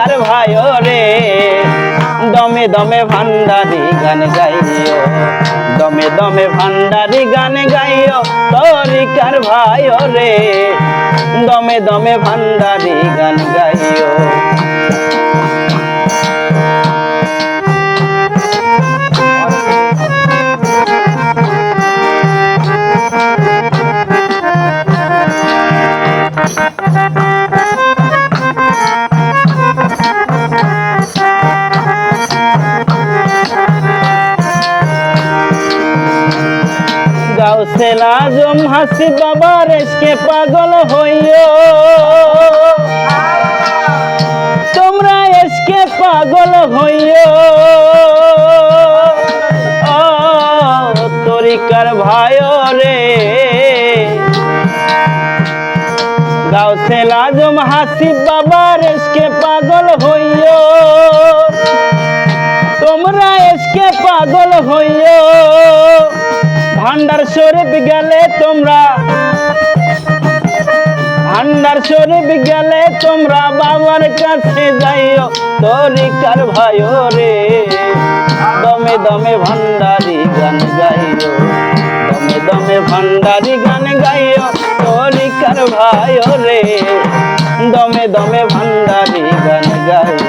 তরিকার ভাই রে দমে দমে ভান্ডারি গান গাইও দমে দমে ভান্ডারি গান গাইও তরিকার ভাই রে দমে দমে ভান্ডারি গান গাইও গাউসুল আজম হাসিব বাবার ইশকে পাগল হইও তোমরা ইশকে পাগল হইও ও তরিকার ভাই রে গাউসুল আজম হাসিব বাবার ইশকে পাগল হইও তোমরা ইশকে পাগল হইও ভান্ডার শরীফ গেলে তোমরা ভান্ডার শরীফ গেলে তোমরা বাবার কাছে যাইও তরিকার ভাই রে দমে দমে ভান্ডারি গান গাইও দমে দমে ভান্ডারি গান গাইও তরিকার ভাই রে দমে দমে ভান্ডারি গান গাইও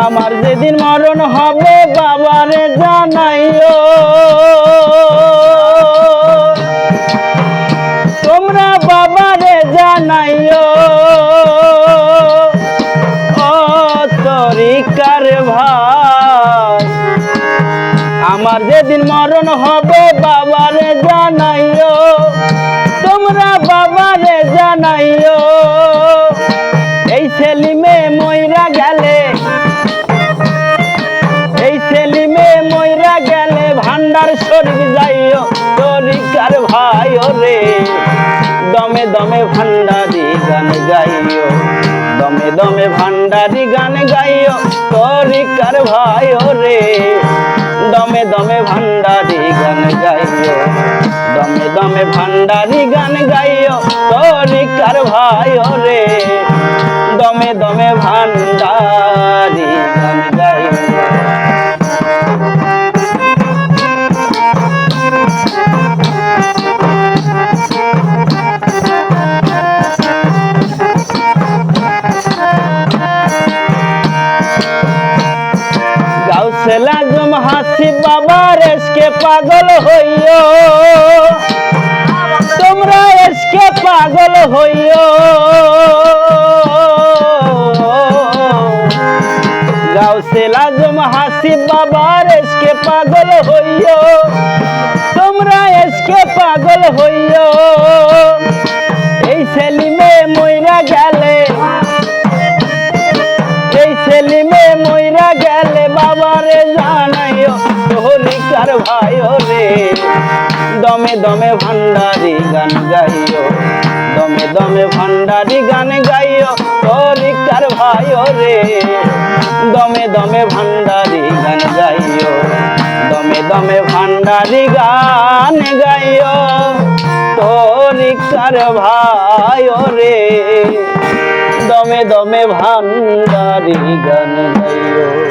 আমার যেদিন মরণ হবে বাবারে জানাইও তোমরা বাবারে জানাইও ও তরিকার ভাই আমার যেদিন মরণ হবে বাবারে জানাইও তোমরা বাবারে জানাইও এই সেলিমে মইরা গেলে এই সেলিমে মইরা গেলে ভান্ডার শরীফ যাইও তরিকার ভাই রে দমে দমে ভান্ডারি গান গাইও দমে দমে ভান্ডারি গান গাইও তরিকার ভাই রে দমে দমে ভান্ডারি গান গাইও দমে দমে ভান্ডারি গান গাইও তরিকার ভাই রে দমে দমে ভান্ডারি গান গাইও গাউসুল আজম হাসিব বাবার ইশকে পাগল হইও তোমরা ইশকে পাগল হইও গাউসুল আজম হাসিব বাবার ইশকে পাগল হইও তোমরা ইশকে পাগল হইও এই সেলিমে মইরা গেলে এই সেলিমে মইরা গেলে বাবারে জানাইও তরিকার ভাই রে দমে দমে ভান্ডারি গান গাইও দমে দমে ভান্ডারি গান গাইও তরিকার ভাই রে দমে দমে ভান্ডারি গান গাইও দমে দমে ভান্ডারি গান গাইও তরিকার ভাই রে দমে দমে ভান্ডারি গান গাইও।